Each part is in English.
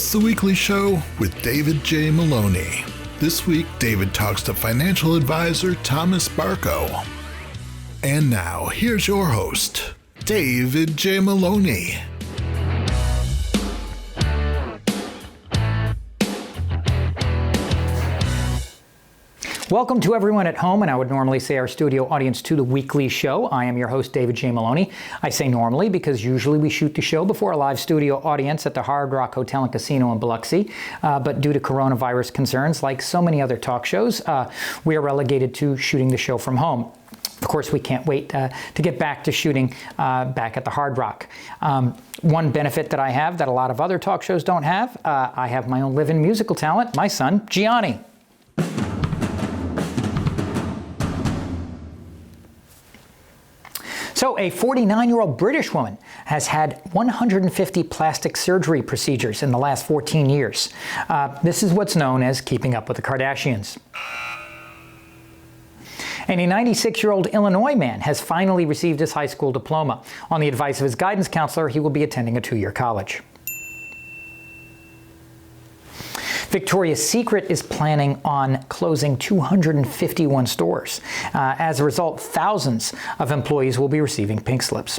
It's the weekly show with David J. Maloney. This week, David talks to financial advisor Thomas Barko. And now, here's your host, David J. Maloney. Welcome to everyone at home, and I would normally say our studio audience to the weekly show. I am your host, David J. Maloney. I say normally because usually we shoot the show before a live studio audience at the Hard Rock Hotel and Casino in Biloxi. But due to coronavirus concerns, like so many other talk shows, we are relegated to shooting the show from home. Of course, we can't wait to get back to shooting back at the Hard Rock. One benefit that I have that a lot of other talk shows don't have, I have my own live-in musical talent, my son, Gianni. So a 49-year-old British woman has had 150 plastic surgery procedures in the last 14 years. This is what's known as keeping up with the Kardashians. And a 96-year-old Illinois man has finally received his high school diploma. On the advice of his guidance counselor, he will be attending a 2-year college. Victoria's Secret is planning on closing 251 stores. As a result, thousands of employees will be receiving pink slips.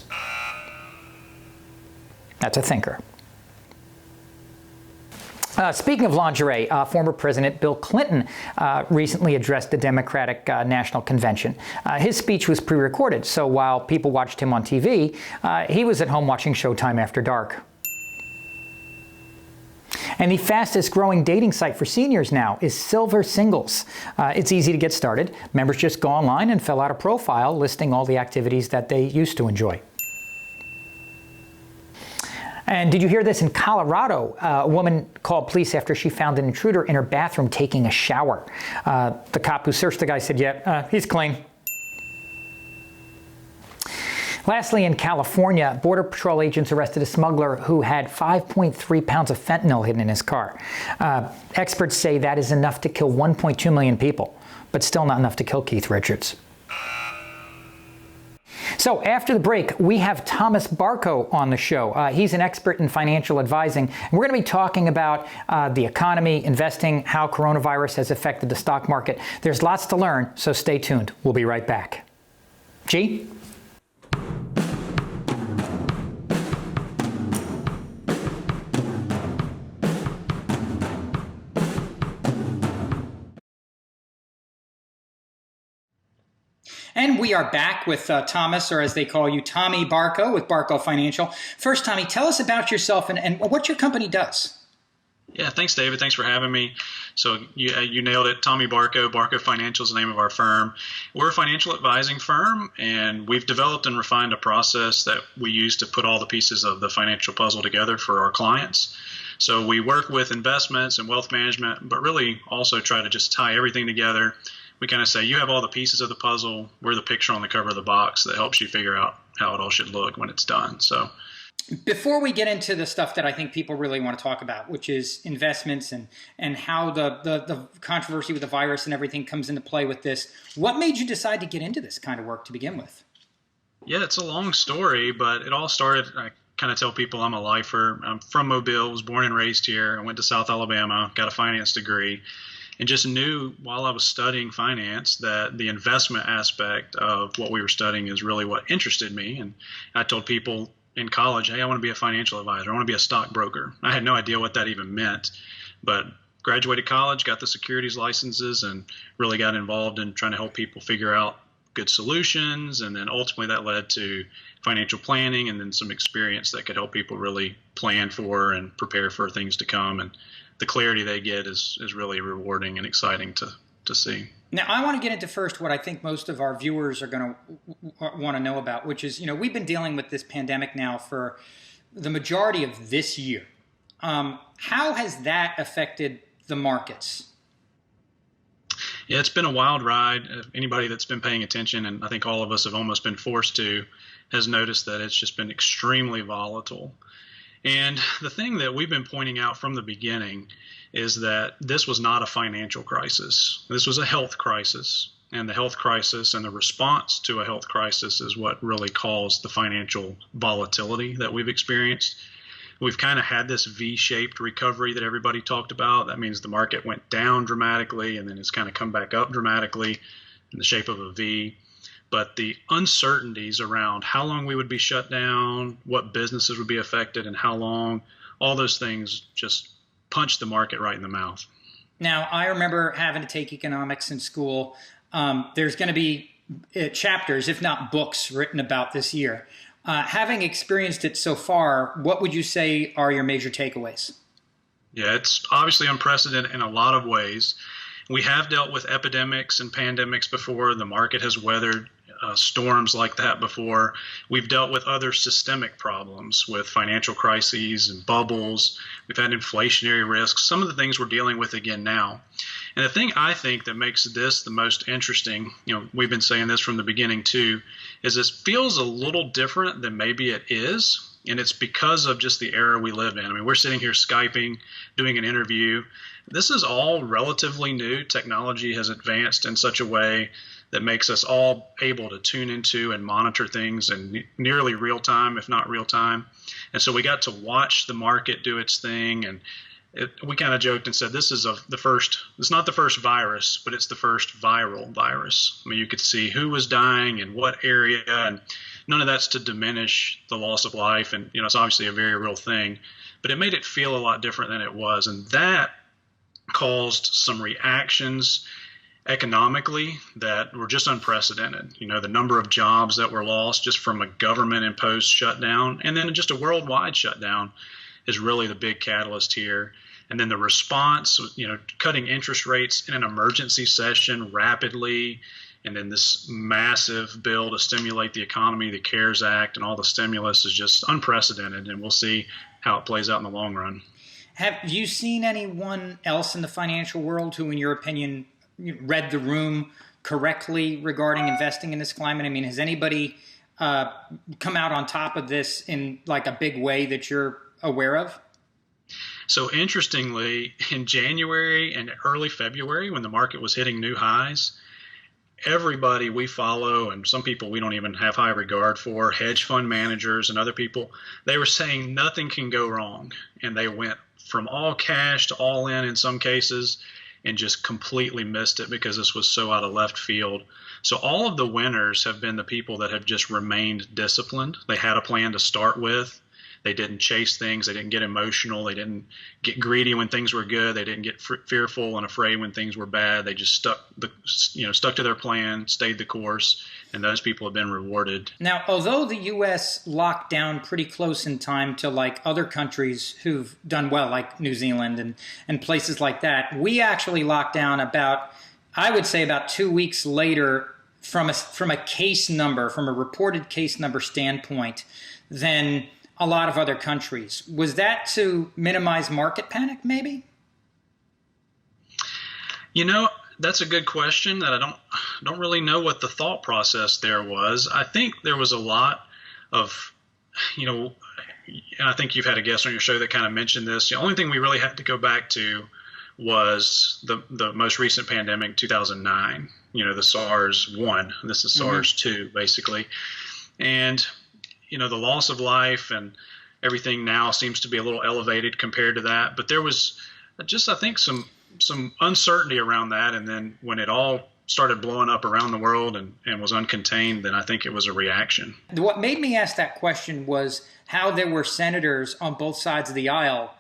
That's a thinker. Speaking of lingerie, former President Bill Clinton recently addressed the Democratic National Convention. His speech was pre-recorded, so while people watched him on TV, he was at home watching Showtime After Dark. And the fastest growing dating site for seniors now is Silver Singles. It's easy to get started. Members just go online and fill out a profile listing all the activities that they used to enjoy. And did you hear this? In Colorado, a woman called police after she found an intruder in her bathroom taking a shower. The cop who searched the guy said, he's clean. Lastly, in California, Border Patrol agents arrested a smuggler who had 5.3 pounds of fentanyl hidden in his car. Experts say that is enough to kill 1.2 million people, but still not enough to kill Keith Richards. So after the break, we have Thomas Barko on the show. He's an expert in financial advising. And we're going to be talking about the economy, investing, how coronavirus has affected the stock market. There's lots to learn, so stay tuned. We'll be right back. G? And we are back with Thomas, or as they call you, Tommy Barko with Barko Financial. First, Tommy, tell us about yourself and what your company does. Yeah, thanks, David. Thanks for having me. So you nailed it. Tommy Barko. Barko Financial is the name of our firm. We're a financial advising firm, and we've developed and refined a process that we use to put all the pieces of the financial puzzle together for our clients. So we work with investments and wealth management, but really also try to just tie everything together. We kind of say, you have all the pieces of the puzzle. We're the picture on the cover of the box that helps you figure out how it all should look when it's done. So, before we get into the stuff that I think people really want to talk about, which is investments and how the controversy with the virus and everything comes into play with this, what made you decide to get into this kind of work to begin with? Yeah, it's a long story, but it all started, I kind of tell people I'm a lifer. I'm from Mobile, was born and raised here. I went to South Alabama, got a finance degree. And just knew while I was studying finance that the investment aspect of what we were studying is really what interested me. And I told people in college, hey, I want to be a financial advisor. I want to be a stockbroker. I had no idea what that even meant, but graduated college, got the securities licenses, and really got involved in trying to help people figure out good solutions. And then ultimately that led to financial planning and then some experience that could help people really plan for and prepare for things to come. And the clarity they get is really rewarding and exciting to see. Now, I want to get into first what I think most of our viewers are going to want to know about, which is, we've been dealing with this pandemic now for the majority of this year. How has that affected the markets? Yeah, it's been a wild ride. Anybody that's been paying attention, and I think all of us have almost been forced to, has noticed that it's just been extremely volatile. And the thing that we've been pointing out from the beginning is that this was not a financial crisis. This was a health crisis. And the health crisis and the response to a health crisis is what really caused the financial volatility that we've experienced. We've kind of had this V-shaped recovery that everybody talked about. That means the market went down dramatically and then it's kind of come back up dramatically in the shape of a V. But the uncertainties around how long we would be shut down, what businesses would be affected, and how long, all those things just punched the market right in the mouth. Now, I remember having to take economics in school. There's going to be chapters, if not books, written about this year. Having experienced it so far, what would you say are your major takeaways? Yeah, it's obviously unprecedented in a lot of ways. We have dealt with epidemics and pandemics before. The market has weathered storms like that before. We've dealt with other systemic problems with financial crises and bubbles. We've had inflationary risks, some of the things we're dealing with again now. And the thing I think that makes this the most interesting, we've been saying this from the beginning too, is this feels a little different than maybe it is. And it's because of just the era we live in. I mean, we're sitting here Skyping, doing an interview. This is all relatively new. Technology has advanced in such a way that makes us all able to tune into and monitor things in nearly real time, if not real time. And so we got to watch the market do its thing. And we kind of joked and said, it's not the first virus, but it's the first viral virus. I mean, you could see who was dying in what area, and none of that's to diminish the loss of life. And, it's obviously a very real thing, but it made it feel a lot different than it was. And that caused some reactions economically that were just unprecedented. The number of jobs that were lost just from a government-imposed shutdown, and then just a worldwide shutdown is really the big catalyst here. And then the response, cutting interest rates in an emergency session rapidly, and then this massive bill to stimulate the economy, the CARES Act, and all the stimulus is just unprecedented, and we'll see how it plays out in the long run. Have you seen anyone else in the financial world who, in your opinion, read the room correctly regarding investing in this climate? I mean, has anybody come out on top of this in like a big way that you're aware of? So interestingly, in January and early February, when the market was hitting new highs, everybody we follow, and some people we don't even have high regard for, hedge fund managers and other people, they were saying nothing can go wrong. And they went from all cash to all in some cases, and just completely missed it because this was so out of left field. So all of the winners have been the people that have just remained disciplined. They had a plan to start with. They didn't chase things. They didn't get emotional. They didn't get greedy when things were good. They didn't get fearful and afraid when things were bad. They just stuck to their plan, stayed the course, and those people have been rewarded. Now, although the U.S. locked down pretty close in time to like other countries who've done well, like New Zealand and places like that, we actually locked down about 2 weeks later from a case number, from a reported case number standpoint, than a lot of other countries. Was that to minimize market panic, maybe? That's a good question that I don't really know what the thought process there was. I think there was a lot of, and I think you've had a guest on your show that kind of mentioned this. The only thing we really had to go back to was the most recent pandemic, 2009, the SARS-1. This is SARS-2, basically. And the loss of life and everything now seems to be a little elevated compared to that. But there was just, I think, some uncertainty around that. And then when it all started blowing up around the world and was uncontained, then I think it was a reaction. What made me ask that question was how there were senators on both sides of the aisle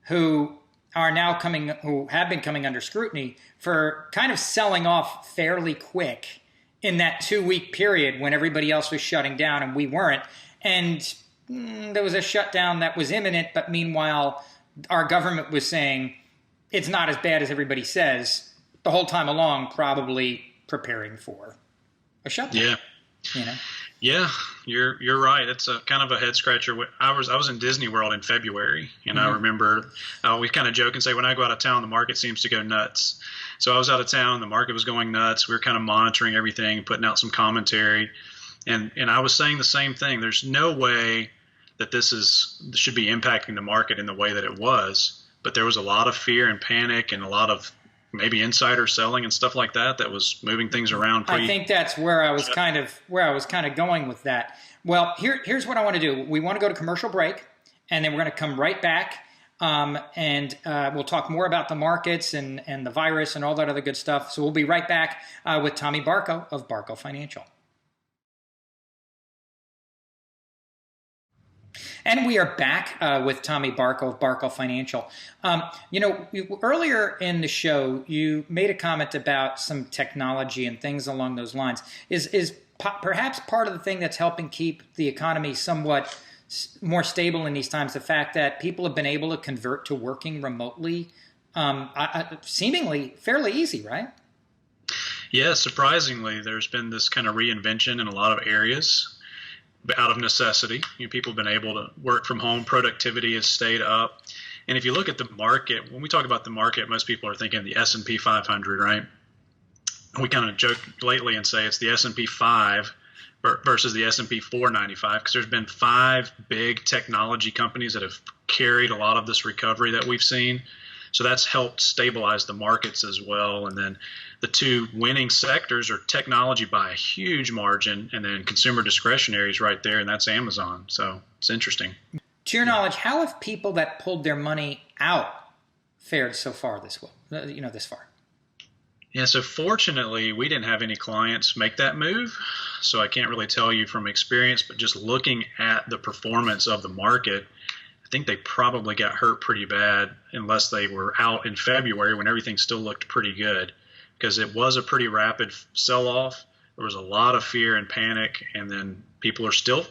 who have been coming under scrutiny for kind of selling off fairly quick in that 2-week period when everybody else was shutting down and we weren't. And there was a shutdown that was imminent, but meanwhile, our government was saying it's not as bad as everybody says the whole time along, probably preparing for a shutdown. Yeah. Yeah, you're right. It's a kind of a head scratcher. I was in Disney World in February, and I remember we kind of joke and say when I go out of town, the market seems to go nuts. So I was out of town, the market was going nuts. We were kind of monitoring everything, putting out some commentary. And I was saying the same thing. There's no way that this should be impacting the market in the way that it was. But there was a lot of fear and panic and a lot of maybe insider selling and stuff like that was moving things around. I think that's where I was kind of going with that. Well, here's what I want to do. We want to go to commercial break, and then we're going to come right back. And we'll talk more about the markets and the virus and all that other good stuff. So we'll be right back with Tommy Barko of Barko Financial. And we are back with Tommy Barko of Barko Financial. Earlier in the show, you made a comment about some technology and things along those lines. Is perhaps part of the thing that's helping keep the economy somewhat more stable in these times the fact that people have been able to convert to working remotely, seemingly fairly easy, right? Yeah, surprisingly, there's been this kind of reinvention in a lot of areas out of necessity. People have been able to work from home. Productivity has stayed up. And if you look at the market, when we talk about the market, most people are thinking the S&P 500, right? We kind of joke lately and say it's the S&P 5 versus the S&P 495, because there's been 5 big technology companies that have carried a lot of this recovery that we've seen. So that's helped stabilize the markets as well. And then the 2 winning sectors are technology by a huge margin, and then consumer discretionary is right there, and that's Amazon. So it's interesting. To your knowledge, how have people that pulled their money out fared so far this far? Yeah, so fortunately, we didn't have any clients make that move, so I can't really tell you from experience, but just looking at the performance of the market, I think they probably got hurt pretty bad unless they were out in February when everything still looked pretty good, because it was a pretty rapid sell-off. There was a lot of fear and panic, and then people are still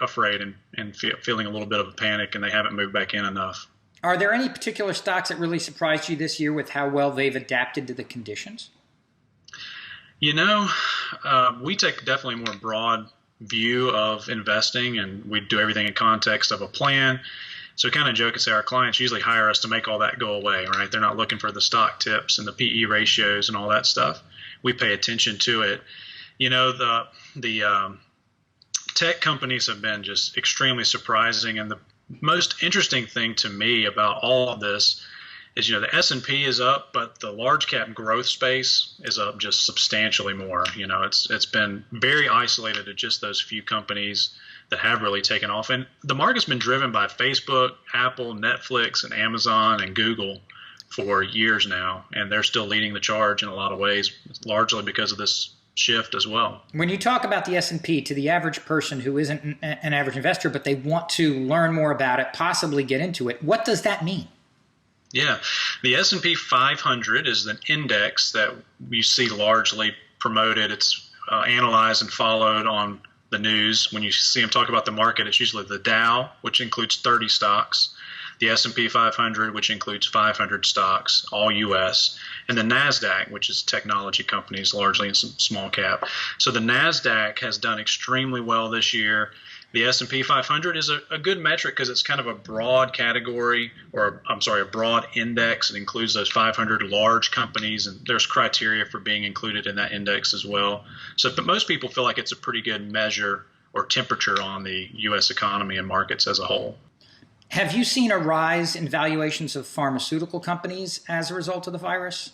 afraid and feeling a little bit of a panic, and they haven't moved back in enough. Are there any particular stocks that really surprised you this year with how well they've adapted to the conditions? We take definitely a more broad view of investing, and we do everything in context of a plan. So we kind of joke and say our clients usually hire us to make all that go away, right? They're not looking for the stock tips and the PE ratios and all that stuff. We pay attention to it. The tech companies have been just extremely surprising, and the most interesting thing to me about all of this is, the S&P is up, but the large cap growth space is up just substantially more. It's been very isolated to just those few companies that have really taken off. And the market's been driven by Facebook, Apple, Netflix, and Amazon and Google for years now, and they're still leading the charge in a lot of ways, largely because of this shift as well. When you talk about the S&P to the average person who isn't an average investor, but they want to learn more about it, possibly get into it, what does that mean? Yeah, the S&P 500 is an index that you see largely promoted. It's analyzed and followed on the news. When you see them talk about the market, it's usually the Dow, which includes 30 stocks, the S&P 500, which includes 500 stocks, all U.S., and the NASDAQ, which is technology companies largely and some small cap. So the NASDAQ has done extremely well this year. The S&P 500 is a good metric because it's kind of a broad category, a broad index. It includes those 500 large companies, and there's criteria for being included in that index as well. But most people feel like it's a pretty good measure or temperature on the U.S. economy and markets as a whole. Have you seen a rise in valuations of pharmaceutical companies as a result of the virus?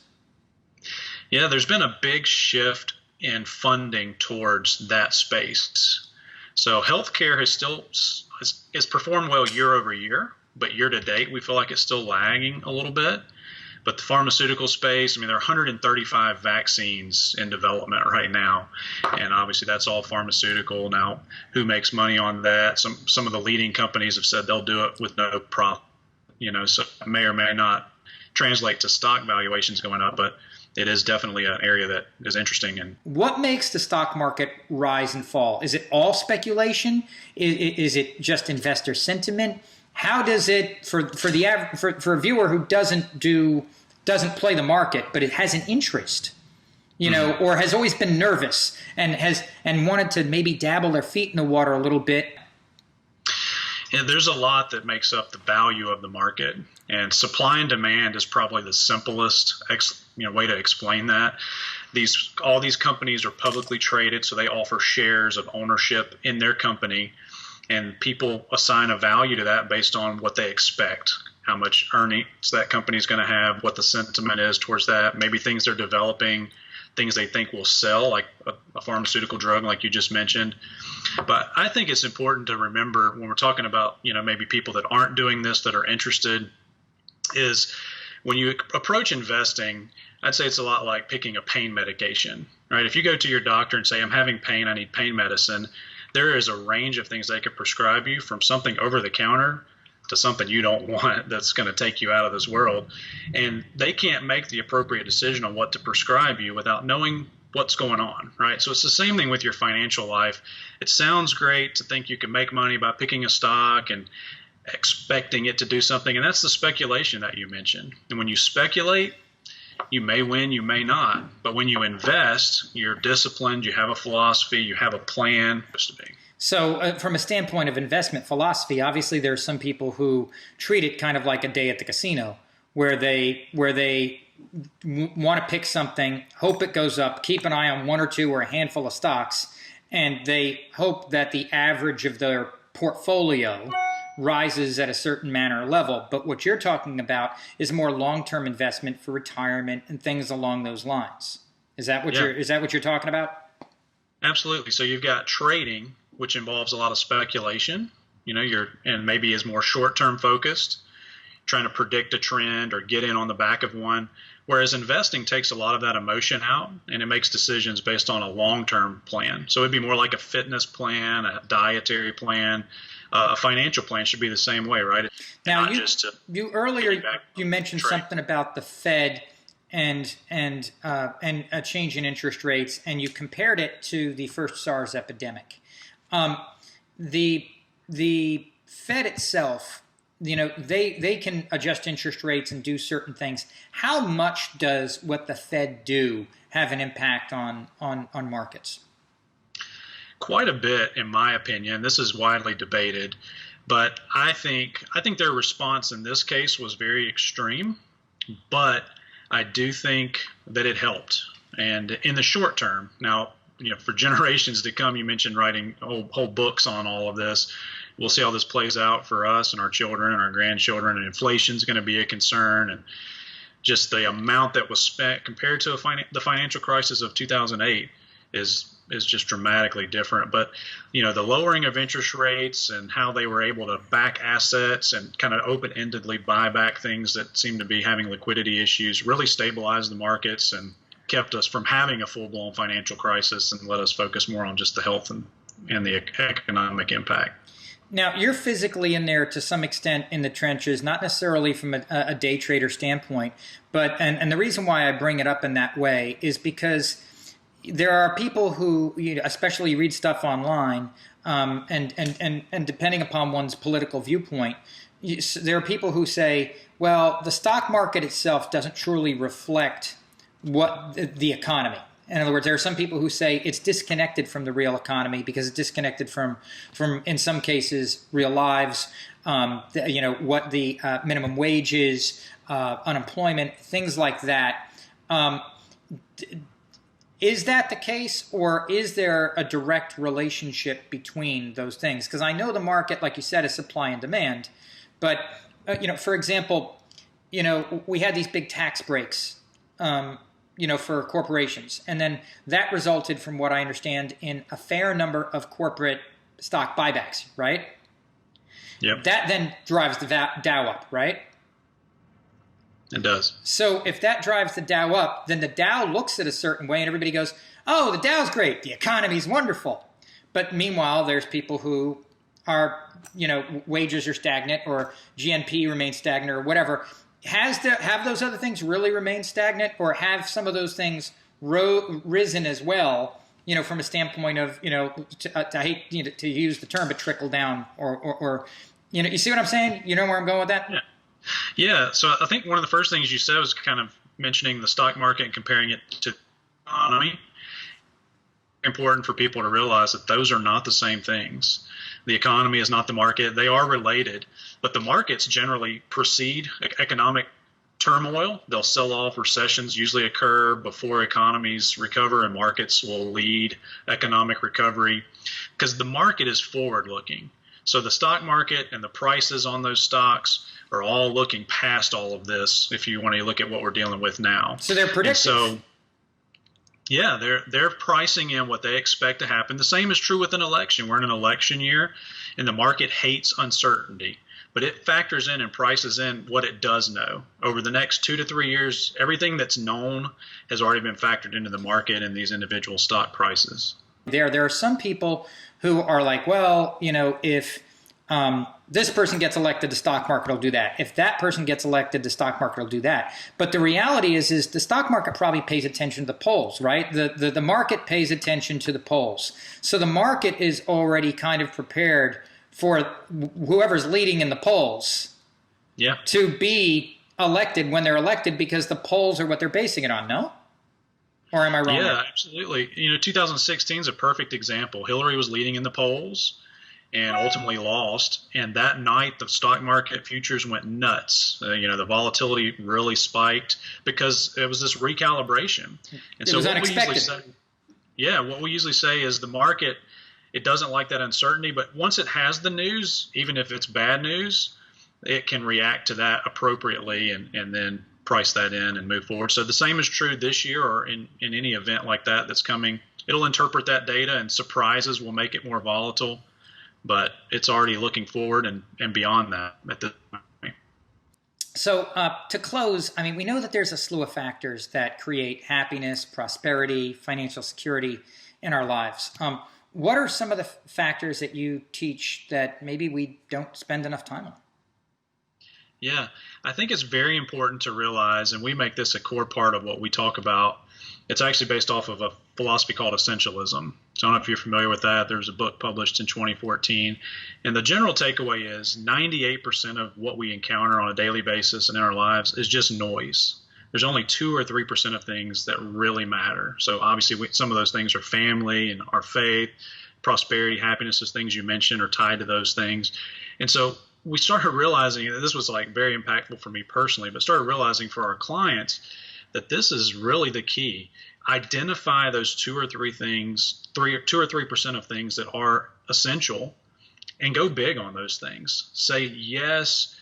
Yeah, there's been a big shift in funding towards that space. So healthcare has performed well year over year, but year to date, we feel like it's still lagging a little bit. But the pharmaceutical space, there are 135 vaccines in development right now, and obviously that's all pharmaceutical. Now, who makes money on that? Some of the leading companies have said they'll do it with no profit, so it may or may not translate to stock valuations going up, but it is definitely an area that is interesting. And what makes the stock market rise and fall? Is it all speculation? Is it just investor sentiment? How does it, for a viewer who doesn't play the market, but it has an interest, or has always been nervous and wanted to maybe dabble their feet in the water a little bit? Yeah, there's a lot that makes up the value of the market, and supply and demand is probably the simplest way to explain that. All these companies are publicly traded, so they offer shares of ownership in their company. And people assign a value to that based on what they expect, how much earnings that company is going to have, what the sentiment is towards that, maybe things they're developing things they think will sell, like a pharmaceutical drug, like you just mentioned. But I think it's important to remember when we're talking about, maybe people that aren't doing this, that are interested, is when you approach investing, I'd say it's a lot like picking a pain medication, right? If you go to your doctor and say, I'm having pain, I need pain medicine, there is a range of things they could prescribe you, from something over the counter to something you don't want that's going to take you out of this world. And they can't make the appropriate decision on what to prescribe you without knowing what's going on, right? So it's the same thing with your financial life. It sounds great to think you can make money by picking a stock and expecting it to do something, and that's the speculation that you mentioned. And when you speculate, you may win, you may not. But when you invest, you're disciplined, you have a philosophy, you have a plan. So from a standpoint of investment philosophy, obviously there are some people who treat it kind of like a day at the casino, where they want to pick something, hope it goes up, keep an eye on one or two or a handful of stocks, and they hope that the average of their portfolio rises at a certain manner or level. But what you're talking about is more long-term investment for retirement and things along those lines. Is that what you're talking about? Absolutely. So you've got trading, which involves a lot of speculation, and maybe is more short-term focused, trying to predict a trend or get in on the back of one. Whereas investing takes a lot of that emotion out, and it makes decisions based on a long-term plan. So it'd be more like a fitness plan, a dietary plan. A financial plan should be the same way, right? Now, you earlier mentioned something about the Fed and a change in interest rates, and you compared it to the first SARS epidemic. The Fed itself, they can adjust interest rates and do certain things. How much does what the Fed do have an impact on markets? Quite a bit, in my opinion. This is widely debated, but I think their response in this case was very extreme, but I do think that it helped. And in the short term, now, for generations to come, you mentioned writing whole books on all of this. We'll see how this plays out for us and our children and our grandchildren, and inflation is going to be a concern, and just the amount that was spent compared to the financial crisis of 2008 is just dramatically different. But, the lowering of interest rates and how they were able to back assets and kind of open-endedly buy back things that seem to be having liquidity issues really stabilized the markets and kept us from having a full-blown financial crisis and let us focus more on just the health and the economic impact. Now, you're physically in there to some extent in the trenches, not necessarily from a day trader standpoint, but and the reason why I bring it up in that way is because there are people who, especially read stuff online, and depending upon one's political viewpoint, there are people who say, well, the stock market itself doesn't truly reflect what the economy. In other words, there are some people who say it's disconnected from the real economy because it's disconnected from in some cases, real lives, what the minimum wage is, unemployment, things like that. Is that the case, or is there a direct relationship between those things? Because I know the market, like you said, is supply and demand. But, for example, we had these big tax breaks, for corporations. And then that resulted, from what I understand, in a fair number of corporate stock buybacks, right? Yep. That then drives the Dow up, right? It does. So if that drives the Dow up, then the Dow looks at a certain way and everybody goes, oh, the Dow's great. The economy's wonderful. But meanwhile, there's people who are, wages are stagnant or GNP remains stagnant or whatever. Have those other things really remained stagnant, or have some of those things risen as well, from a standpoint of, I hate to use the term, but trickle down or you see what I'm saying? You know where I'm going with that? Yeah. Yeah, so I think one of the first things you said was kind of mentioning the stock market and comparing it to the economy. Important for people to realize that those are not the same things. The economy is not the market. They are related, but the markets generally precede economic turmoil. They'll sell off. Recessions usually occur before economies recover, and markets will lead economic recovery because the market is forward-looking. So the stock market and the prices on those stocks are all looking past all of this if you want to look at what we're dealing with now. So they're predictive. And so, Yeah, they're pricing in what they expect to happen. The same is true with an election. We're in an election year, and the market hates uncertainty, but it factors in and prices in what it does know. Over the next 2 to 3 years, everything that's known has already been factored into the market and these individual stock prices. There are some people who are like, well, if this person gets elected, the stock market will do that. If that person gets elected, the stock market will do that. But the reality is the stock market probably pays attention to the polls, right? The market pays attention to the polls. So the market is already kind of prepared for whoever's leading in the polls to be elected when they're elected, because the polls are what they're basing it on, no? Or am I wrong? Yeah, absolutely. 2016 is a perfect example. Hillary was leading in the polls and ultimately lost. And that night, the stock market futures went nuts. The volatility really spiked because it was this recalibration. And it was unexpected. What we usually say is the market, it doesn't like that uncertainty, but once it has the news, even if it's bad news, it can react to that appropriately and then price that in and move forward. So the same is true this year or in any event like that that's coming. It'll interpret that data, and surprises will make it more volatile. But it's already looking forward and beyond that at this point. So to close, we know that there's a slew of factors that create happiness, prosperity, financial security in our lives. What are some of the factors that you teach that maybe we don't spend enough time on? Yeah, I think it's very important to realize, and we make this a core part of what we talk about. It's actually based off of a philosophy called essentialism. So I don't know if you're familiar with that. There's a book published in 2014. And the general takeaway is 98% of what we encounter on a daily basis and in our lives is just noise. There's only 2 or 3% of things that really matter. So obviously some of those things are family and our faith, prosperity, happiness, those things you mentioned are tied to those things. And so we started realizing, and this was very impactful for me personally, but started realizing for our clients that this is really the key. Identify those 2 or 3 things, 2 or 3% of things that are essential, and go big on those things. Say yes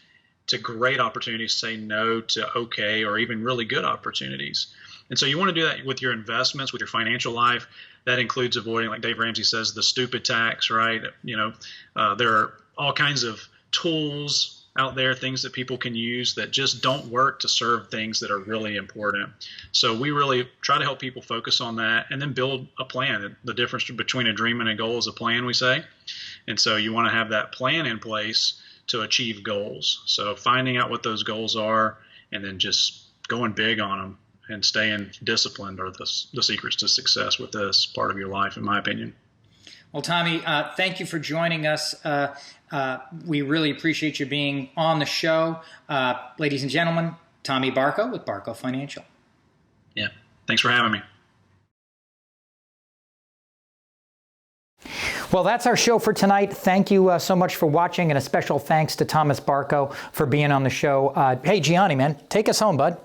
to great opportunities, say no to okay or even really good opportunities. And so you want to do that with your investments, with your financial life. That includes avoiding, like Dave Ramsey says, the stupid tax, right? There are all kinds of tools out there, things that people can use that just don't work to serve things that are really important. So we really try to help people focus on that and then build a plan. The difference between a dream and a goal is a plan, we say. And so you want to have that plan in place to achieve goals. So finding out what those goals are and then just going big on them and staying disciplined are the secrets to success with this part of your life, in my opinion. Well, Tommy, thank you for joining us. We really appreciate you being on the show. Ladies and gentlemen, Tommy Barko with Barko Financial. Yeah, thanks for having me. Well, that's our show for tonight. Thank you so much for watching, and a special thanks to Thomas Barko for being on the show. Hey, Gianni, man, take us home, bud.